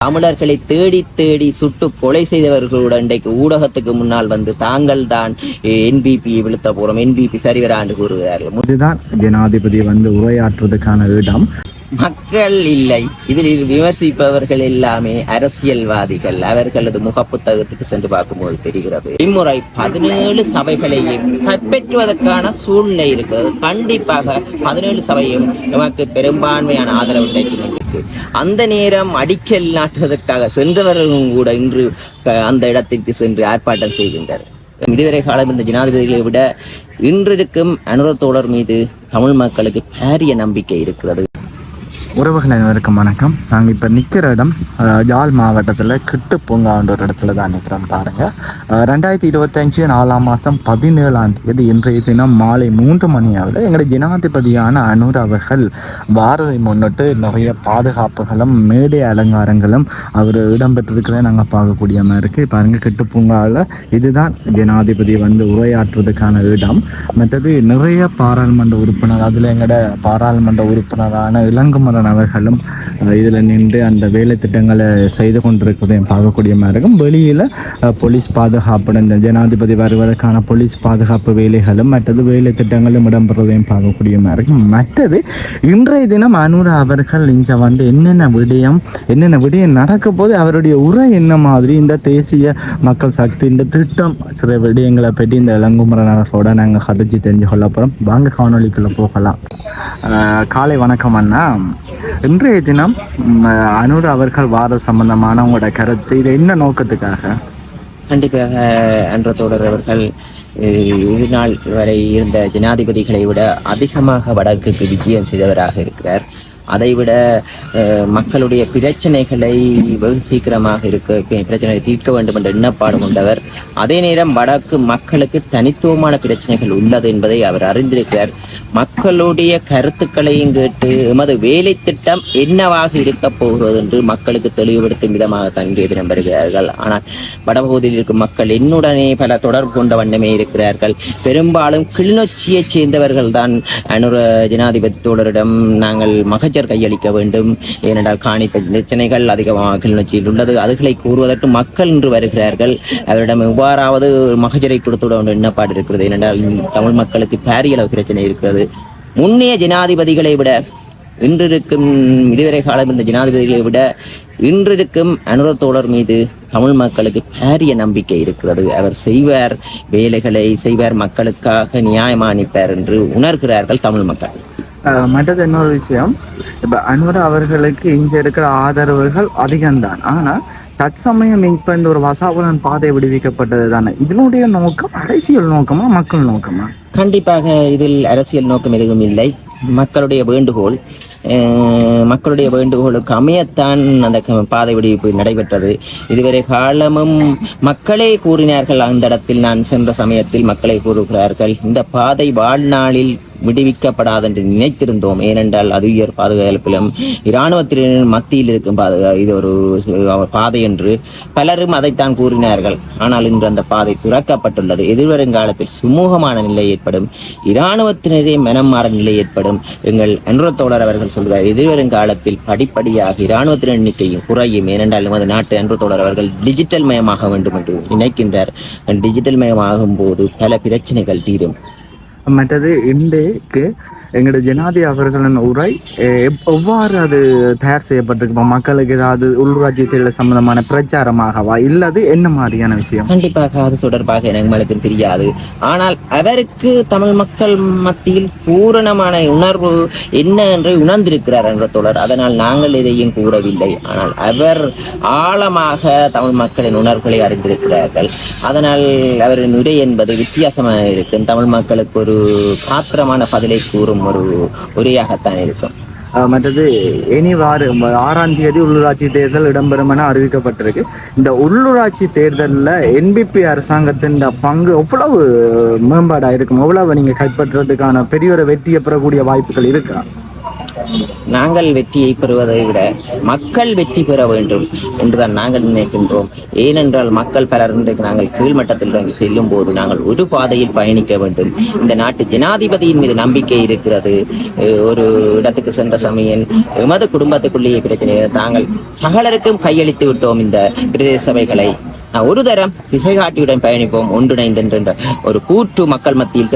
தமிழர்களை தேடி தேடி சுட்டு கொலை செய்தவர்களுடன் இன்றைக்கு ஊடகத்துக்கு முன்னால் வந்து தாங்கள் தான் என்பிபி விழுத்த போறோம், என்பிபி சரிவராண்டு கூறுகிறார்கள். இதுதான் ஜனாதிபதி வந்து உரையாற்றுவதற்கான இடம். மக்கள் இல்லை, இதில் விமர்சிப்பவர்கள் எல்லாமே அரசியல்வாதிகள். அவர்களது முகப்புத்தகத்துக்கு சென்று பார்க்கும்போது தெரிகிறது. இம்முறை 17 சபைகளையும் கைப்பற்றுவதற்கான சூழ்நிலை இருக்கிறது. கண்டிப்பாக 17 சபையும் நமக்கு பெரும்பான்மையான ஆதரவு கிடைக்கும். அந்த நேரம் அடிக்கல் நாட்டுவதற்காக சென்றவர்களும் கூட இன்று அந்த இடத்திற்கு சென்று ஆர்ப்பாட்டம் செய்கின்றனர். இதுவரை காலம் இந்த ஜனாதிபதிகளை விட இன்றிருக்கும் அனுர தோழர் மீது தமிழ் மக்களுக்கு பாரிய நம்பிக்கை இருக்கிறது. உறவுகள் அனைவருக்கும் வணக்கம். நாங்கள் இப்போ நிற்கிற இடம் யாழ் மாவட்டத்தில் கிட்டுப்பூங்கான்ற ஒரு இடத்துல தான் நிற்கிறோம். பாருங்கள், 2025 4ஆம் மாதம் 17ஆம் தேதி இன்றைய தினம் மாலை 3 மணியாவில் எங்களுடைய ஜனாதிபதியான அனுர அவர்கள் வாரதை முன்னிட்டு நிறைய பாதுகாப்புகளும் மேடை அலங்காரங்களும் அவர் இடம்பெற்றிருக்கிறத நாங்கள் பார்க்கக்கூடிய மாதிரி இருக்குது. பாருங்கள், கிட்டுப்பூங்காவில் இதுதான் ஜனாதிபதி வந்து உரையாற்றுவதற்கான இடம். மற்றது நிறைய பாராளுமன்ற உறுப்பினர், அதில் எங்களோட பாராளுமன்ற உறுப்பினரான இளங்குமரன் அவர்களும் இதில் நின்று அந்த வேலை திட்டங்களை செய்து கொண்டிருக்கிறதையும் பார்க்கக்கூடிய மாதிரி இருக்கும். வெளியில் போலீஸ் பாதுகாப்புடன் இந்த ஜனாதிபதி வருவதற்கான போலீஸ் பாதுகாப்பு வேலைகளும் மற்றது வேலை திட்டங்களும் இடம்பெறுவதையும் பார்க்கக்கூடிய மாதிரி இருக்கும். மற்றது இன்றைய தினம் அனுர அவர்கள் இங்கே வந்து என்னென்ன விடயம் நடக்க போது அவருடைய உரை என்ன மாதிரி இந்த தேசிய மக்கள் சக்தி இந்த திட்டம் சில விடயங்களை பற்றி இந்த இளங்குமரன் அவர்களோட நாங்கள் கதைச்சி தெரிஞ்சு கொள்ள போகிறோம். வாங்க காணொலிக்குள்ளே போகலாம். காலை வணக்கம் அண்ணா. இன்றைய தினம் அனுர அவர்கள் வார சம்பந்தமான உங்களோட கருத்து, இது என்ன நோக்கத்துக்காக? கண்டிப்பாக அன்ற தோழர் அவர்கள் இது நாள் வரை இருந்த ஜனாதிபதிகளை விட அதிகமாக வடக்குக்கு விஜயம் செய்தவராக இருக்கிறார். அதைவிட மக்களுடைய பிரச்சனைகளை வெகு சீக்கிரமாக பிரச்சனைகளை தீர்க்க வேண்டும் என்ற எண்ணப்பாடு கொண்டவர். அதே நேரம் வடக்கு மக்களுக்கு தனித்துவமான பிரச்சனைகள் உள்ளது என்பதை அவர் அறிந்திருக்கிறார். மக்களுடைய கருத்துக்களையும் கேட்டு எமது வேலை திட்டம் என்னவாக இருக்க போகிறது என்று மக்களுக்கு தெளிவுபடுத்தும் விதமாக தன்னுடைய தினம் வருகிறார்கள். ஆனால் வடபகுதியில் இருக்கும் மக்கள் என்னுடனே பல தொடர்பு கொண்ட வண்ணமே இருக்கிறார்கள். பெரும்பாலும் கிளிநொச்சியைச் சேர்ந்தவர்கள் தான் அனுர ஜனாதிபதி தோழரிடம் நாங்கள் மகஜர் கையளிக்க வேண்டும், ஏனென்றால் காணி பிரச்சனைகள் அதிகமாக கிளிநொச்சியில் உள்ளது, அதுகளை கூறுவதற்கு மக்கள் இன்று வருகிறார்கள். அவரிடம் எவ்வாறாவது மகஜரை கொடுத்துவிட வேண்டும் எண்ணப்பாடு இருக்கிறது. ஏனென்றால் தமிழ் மக்களுக்கு பாரிய அளவு பிரச்சனை இருக்கிறது. முன்னைய ஜனாதிபதிகளை விட இன்றிருக்கும் இதுவரை காலம் இந்த ஜனாதிபதிகளை விட இன்றிருக்கும் அனுர தோழர் மீது தமிழ் மக்களுக்கு பாரிய நம்பிக்கை இருக்கிறது. அவர் செய்வார், வேலைகளை செய்வார், மக்களுக்காக நியாயமானிப்பார் என்று உணர்கிறார்கள் தமிழ் மக்கள். மற்றது இன்னொரு விஷயம், இப்போ அனுர அவர்களுக்கு இங்கே இருக்கிற ஆதரவுகள் அதிகம்தான். ஆனால் தற்சமயம் இப்போ இந்த ஒரு வசாபுரன் பாதை விடுவிக்கப்பட்டது தானே, இதனுடைய நோக்கம் அரசியல் நோக்கமா மக்கள் நோக்கமா? கண்டிப்பாக இதில் அரசியல் நோக்கம் எதுவும் இல்லை. மக்களுடைய வேண்டுகோளுக்கு அமையத்தான் அந்த பாதை விடுவிப்பு நடைபெற்றது. இதுவரை காலமும் மக்களே கூறினார்கள். அந்த இடத்தில் நான் சென்ற சமயத்தில் மக்களே கூறுகிறார்கள், இந்த பாதை வாழ்நாளில் விடுவிக்கப்படாது என்று நினைத்திருந்தோம். ஏனென்றால் அது உயர் பாதுகாப்பிலும் இராணுவத்தினர் மத்தியில் இருக்கும் இது ஒரு பாதை என்று பலரும் அதைத்தான் கூறினார்கள். ஆனால் இன்று அந்த பாதை திறக்கப்பட்டுள்ளது. எதிர்வருங்காலத்தில் சுமூகமான நிலை ஏற்படும், இராணுவத்தினரே மனம் மாற நிலை ஏற்படும். எங்கள் அனுர தோழர் அவர்கள் சொல்கிறார், எதிர்வருங்காலத்தில் படிப்படியாக இராணுவத்தின் எண்ணிக்கையும் குறையும். ஏனென்றால் நமது நாட்டு அனுர தோழர் அவர்கள் டிஜிட்டல் மயமாக வேண்டும் என்று நினைக்கின்றார். டிஜிட்டல் மயமாகும் போது பல பிரச்சனைகள் தீரும். மற்றது இன்றைக்கு எங்களுடைய ஜனாதிபதி அவர்களின் உரை எவ்வாறு அது தயார் செய்யப்பட்டிருக்கு? மக்களுக்கு ஏதாவது உள்ளூராட்சி தேர்தல் சம்பந்தமான பிரச்சாரமாகவா இல்லது என்ன மாதிரியான விஷயம்? கண்டிப்பாக அது தொடர்பாக எங்களுக்கு தெரியாது. ஆனால் அவருக்கு தமிழ் மக்கள் மத்தியில் பூரணமான உணர்வு என்ன என்று உணர்ந்திருக்கிறார் என்ற தோழர். அதனால் நாங்கள் எதையும் கூறவில்லை. ஆனால் அவர் ஆழமாக தமிழ் மக்களின் உணர்வுகளை அறிந்திருக்கிறார்கள். அதனால் அவரின் உரை என்பது வித்தியாசமாக இருக்கும். தமிழ் மக்களுக்கு ஒரு காத்திரமான பதிலை கூறும் ஒரு உரையாகத்தான் இருக்கும். மற்றது இனி 6ஆம் தேதி உள்ளூராட்சி தேர்தல் இடம்பெறும் என அறிவிக்கப்பட்டிருக்கு. இந்த உள்ளூராட்சி தேர்தலில் என்பிபி அரசாங்கத்தின் பங்கு எவ்வளவு மேம்பாடாக இருக்கும்? எவ்வளவு நீங்கள் கைப்பற்றுறதுக்கான பெரிய ஒரு வெற்றியை பெறக்கூடிய வாய்ப்புகள் இருக்கா? நாங்கள் வெற்றியை பெறுவதை விட மக்கள் வெற்றி பெற வேண்டும் என்றுதான் நாங்கள் நினைக்கின்றோம். ஏனென்றால் மக்கள் பலர் இன்றைக்கு நாங்கள் கீழ்மட்டத்தில் இறங்கி செல்லும் போது நாங்கள் ஒரு பாதையில் பயணிக்க வேண்டும். இந்த நாட்டு ஜனாதிபதியின் மீது நம்பிக்கை இருக்கிறது. ஒரு இடத்துக்கு சென்ற சமயம் எமது குடும்பத்துக்குள்ளேயே பிரச்சனை தாங்கள் சகலருக்கும் கையளித்து விட்டோம் இந்த பிரதேச சபைகளை. ஒரு தரம் திசை காட்டியுடன் பயணிப்போம் ஒன்றிணைந்தென்ற ஒரு கூற்று மக்கள் மத்தியில்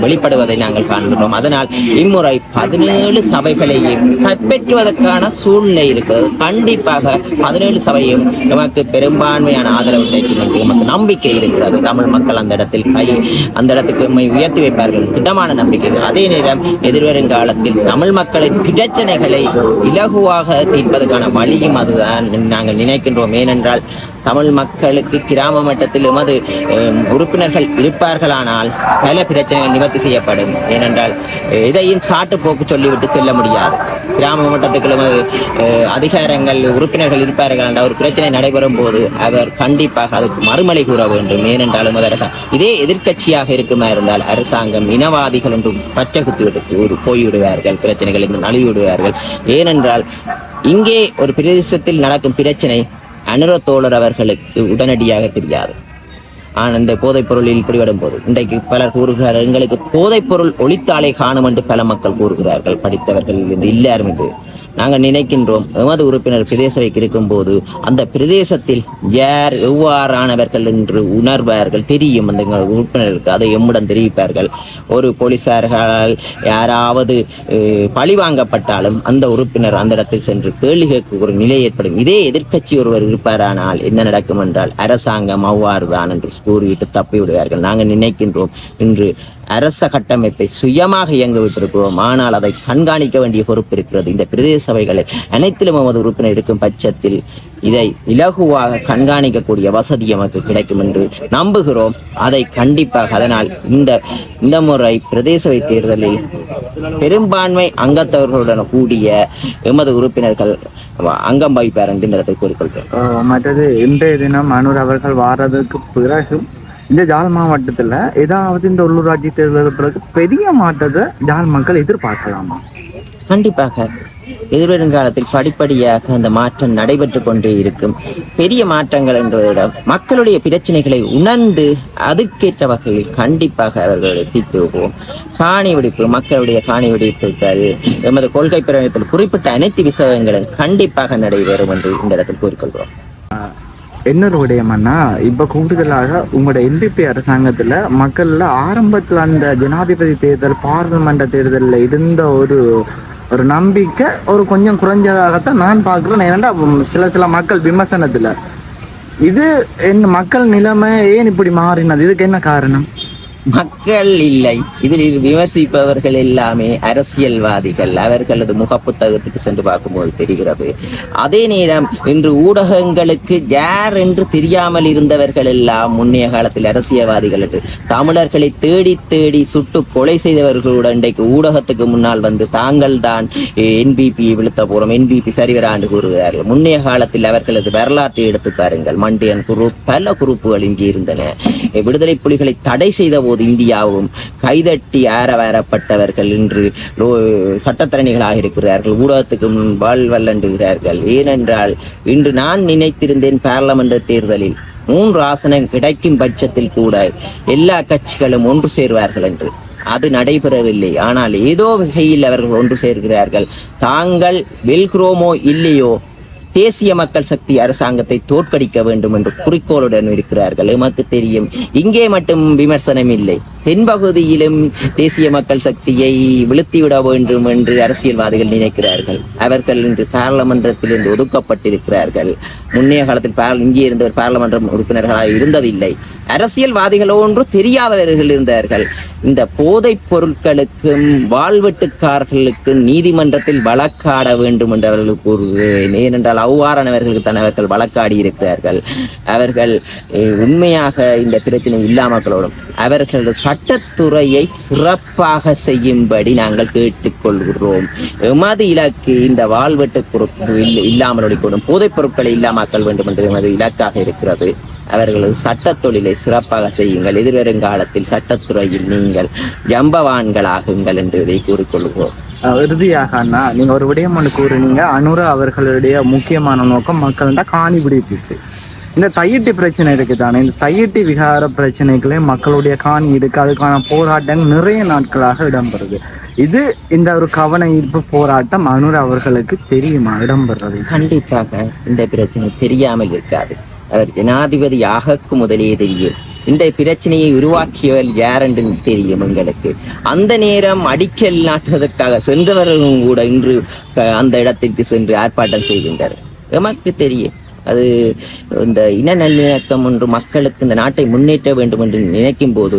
வெளிப்படுவதை நாங்கள் காண்கிறோம். அதனால் இம்முறை 17 சபைகளையும் கைப்பற்றுவதற்கான சூழ்நிலை இருக்கிறது. கண்டிப்பாக 17 சபையும் நமக்கு பெரும்பான்மையான ஆதரவு கிடைக்கும் என்று நமக்கு நம்பிக்கை இருக்கிறது. தமிழ் மக்கள் அந்த இடத்துக்கு உயர்த்தி வைப்பார்கள், திட்டமான நம்பிக்கை. அதே நேரம் எதிர்வரும் காலத்தில் தமிழ் மக்களின் பிரச்சனைகளை இலகுவாக தீர்ப்பதற்கான வழியும் அதுதான் நாங்கள் நினைக்கின்றோம். ஏனென்றால் தமிழ் மக்களுக்கு கிராம மட்டத்தில் எமது உறுப்பினர்கள் இருப்பார்களானால் பல பிரச்சனைகள் நிவர்த்தி செய்யப்படும். ஏனென்றால் இதையும் சாட்டு போக்கு சொல்லிவிட்டு செல்ல முடியாது. கிராம மட்டத்துக்கு எமது அதிகாரங்கள் உறுப்பினர்கள் இருப்பார்கள் என்ற ஒரு பிரச்சனை நடைபெறும் போது அவர் கண்டிப்பாக அதுக்கு மறுமொழி கூற வேண்டும். ஏனென்றாலும் இதே எதிர்கட்சியாக இருக்குமா இருந்தால் அரசாங்கம் இனவாதிகள் என்று பச்சை குத்தி போய்விடுவார்கள், பிரச்சனைகள் இருந்து நழுவிவிடுவார்கள். ஏனென்றால் இங்கே ஒரு பிரதேசத்தில் நடக்கும் பிரச்சனை அனுர தோழர் அவர்களுக்கு உடனடியாக தெரியாது. ஆனால் இந்த போதைப் பொருளில் பிடிபடும் போது இன்றைக்கு பலர் கூறுகிறார்கள், எங்களுக்கு போதைப் பொருள் ஒளித்தாலே காணும் என்று பல மக்கள் கூறுகிறார்கள், படித்தவர்கள் எல்லாரும் என்று. நாங்கள் நினைக்கின்றோம் எமது உறுப்பினர் பிரதேசவைக்கு இருக்கும் போது அந்த பிரதேசத்தில் யார் எவ்வாறானவர்கள் என்று உணர்வார்கள், தெரியும் அந்த உறுப்பினருக்கு. அதை எம்முடன் தெரிவிப்பார்கள். ஒரு போலீசார்களால் யாராவது பழி வாங்கப்பட்டாலும் அந்த உறுப்பினர் அந்த இடத்தில் சென்று கேள்வி கேட்க ஒரு நிலை ஏற்படும். இதே எதிர்க்கட்சி ஒருவர் இருப்பாரானால் என்ன நடக்கும் என்றால் அரசாங்கம் அவ்வாறு தான் என்று கூறிவிட்டு தப்பி விடுவார்கள். நாங்கள் நினைக்கின்றோம் இன்று அரச கட்டமைப்பை சுயமாக இயங்க விட்டிருக்கிறோம். ஆனால் அதை கண்காணிக்க வேண்டிய பொறுப்பு இருக்கிறது. இந்த பிரதேச சபைகளில் அனைத்திலும் நமது உறுப்பினர் இருக்கும் பட்சத்தில் இதை இலகுவாக கண்காணிக்கக்கூடிய வசதி நமக்கு கிடைக்கும் என்று நம்புகிறோம். அதை கண்டிப்பாக அதனால் இந்த முறை பிரதேச சபை தேர்தலில் பெரும்பான்மை அங்கத்தவர்களுடன் கூடிய எமது உறுப்பினர்கள் அங்கம் வகிப்பார் என்று இடத்தை கூறிக்கொள்கிறோம். மற்றது இன்றைய தினம் அனுர் அவர்கள் வாரதுக்கு பிறகு இந்த ஜாழ் மாவட்டத்தில் ஏதாவது இந்த உள்ளூராட்சி தேர்தல் பிறகு பெரிய மாற்றத்தை ஜாழ் மக்கள் எதிர்பார்க்கலாமா? கண்டிப்பாக எதிர்வரும் காலத்தில் படிப்படியாக அந்த மாற்றம் நடைபெற்று கொண்டே இருக்கும். பெரிய மாற்றங்கள் என்பதை மக்களுடைய பிரச்சனைகளை உணர்ந்து அதுக்கேற்ற வகையில் கண்டிப்பாக அவர்களை தீர்த்துவோம். காணி வெடிப்பு, மக்களுடைய காணி வெடிப்புகள் எமது கொள்கை பிரகடனத்தில் குறிப்பிட்ட அனைத்து விஷயங்களும் கண்டிப்பாக நடைபெறும் என்று இந்த இடத்தில் கூறிக்கொள்கிறோம். இன்னொரு விடயம்னா இப்போ கூடுதலாக உங்களோட NPP அரசாங்கத்தில் மக்களில் ஆரம்பத்தில் அந்த ஜனாதிபதி தேர்தல் பாராளுமன்ற தேர்தலில் இருந்த ஒரு நம்பிக்கை கொஞ்சம் குறைஞ்சதாகத்தான் நான் பார்க்குறேன். ஏன்னா சில மக்கள் விமர்சனத்தில் இது மக்கள் நிலைமை ஏன் இப்படி மாறினது, இதுக்கு என்ன காரணம்? மக்கள் இல்லை, இதில் விமர்சிப்பவர்கள் எல்லாமே அரசியல்வாதிகள். அவர்களது முகப்புத்தகத்துக்கு சென்று பார்க்கும்போது தெரிகிறது. அதே நேரம் இன்று ஊடகங்களுக்கு யார் என்று தெரியாமல் இருந்தவர்கள் எல்லாம் முன்னைய காலத்தில் அரசியல்வாதிகள் என்று தமிழர்களை தேடி தேடி சுட்டு கொலை செய்தவர்களுடன் இன்றைக்கு ஊடகத்துக்கு முன்னால் வந்து தாங்கள் தான் NPP விழுத்த போறோம், NPP சரிவராண்டு கூறுகிறார்கள். முன்னைய காலத்தில் அவர்களது வரலாற்றை எடுத்து பாருங்கள். மண்டியன் குரூப், பல குரூப்புகள் இங்கே இருந்தன. விடுதலை புலிகளை தடை செய்த போது இந்தியாவும் கைதட்டி ஆரவாரப்பட்டவர்கள் இன்று சட்டத்தரணிகளாக இருக்கிறார்கள், ஊடகத்துக்கு முன் வாழ்வல்லண்டுகிறார்கள். ஏனென்றால் இன்று நான் நினைத்திருந்தேன் பாராளுமன்ற தேர்தலில் 3 ஆசனம் கிடைக்கும் பட்சத்தில் கூட எல்லா கட்சிகளும் ஒன்று சேர்வார்கள் என்று. அது நடைபெறவில்லை. ஆனால் ஏதோ வகையில் அவர்கள் ஒன்று சேர்கிறார்கள். தாங்கள் வெல்கிறோமோ இல்லையோ தேசிய மக்கள் சக்தி அரசாங்கத்தை தோற்கடிக்க வேண்டும் என்று குறிக்கோளுடன் இருக்கிறார்கள். எமக்கு தெரியும் இங்கே மட்டும் விமர்சனம் இல்லை, தென்பகுதியிலும் தேசிய மக்கள் சக்தியை வீழ்த்திவிட வேண்டும் என்று அரசியல்வாதிகள் நினைக்கிறார்கள். அவர்கள் இன்று பாராளுமன்றத்திலிருந்து ஒதுக்கப்பட்டிருக்கிறார்கள். முன்னைய காலத்தில் இங்கே இருந்தவர் பாராளுமன்ற உறுப்பினர்களாக இருந்ததில்லை. அரசியல்வாதிகளோ ஒன்று தெரியாதவர்கள் இருந்தார்கள். இந்த போதைப் பொருட்களுக்கும் வாழ்வெட்டுக்காரர்களுக்கும் நீதிமன்றத்தில் வழக்காட வேண்டும் என்று அவர்கள் கூறுகிறேன். ஏனென்றால் அவ்வாறானவர்களுக்கு தான் அவர்கள் வழக்காடி இருக்கிறார்கள். அவர்கள் உண்மையாக இந்த பிரச்சனை இல்லாமக்களோடும் அவர்களது சட்டத்துறையை சிறப்பாக செய்யும்படி நாங்கள் கேட்டுக்கொள்கிறோம். எமது இலக்கு இந்த வாழ்வெட்டு பொருட்கள் இல்லாமல் ஒழிக்கணும், போதைப் பொருட்களை இல்லாமக்கள் வேண்டும் என்று எமது இலக்காக இருக்கிறது. அவர்களது சட்ட தொழிலை சிறப்பாக செய்யுங்கள். எதிர்வரும் காலத்தில் சட்டத்துறையில் நீங்கள் ஜம்பவான்களாகுங்கள் என்று இதை கூறிக்கொள்கிறோம். இறுதியாக அண்ணா நீங்க ஒரு விடயம் ஒன்று கூறுனீங்க, அனுர அவர்களுடைய முக்கியமான நோக்கம் மக்கள்கிட்ட காணி பிடிப்பிட்டு. இந்த தையிட்டி பிரச்சனை இருக்குதானே, இந்த தையிட்டி விகார பிரச்சனைகளே மக்களுடைய காணி இருக்கு, அதுக்கான போராட்டங்கள் நிறைய நாட்களாக இடம்பெறுது. இது இந்த ஒரு கவன ஈர்ப்பு போராட்டம் அனுர அவர்களுக்கு தெரியுமா இடம்பெறது? கண்டிப்பாக இந்த பிரச்சனை தெரியாமல் இருக்காது. அவர் ஜனாதிபதி ஆகக்கு முதலே தெரியும். இந்த பிரச்சனையை உருவாக்கியவர் யார் என்று தெரியும் எங்களுக்கு. அந்த நேரம் அடிக்கல் நாட்டுவதற்காக சென்றவர்களும் கூட இன்று அந்த இடத்திற்கு சென்று ஆர்ப்பாட்டம் செய்கின்றனர். எமக்கு தெரியும் அது இந்த இன நல்லிணக்கம் ஒன்று மக்களுக்கு இந்த நாட்டை முன்னேற்ற வேண்டும் என்று நினைக்கும் போது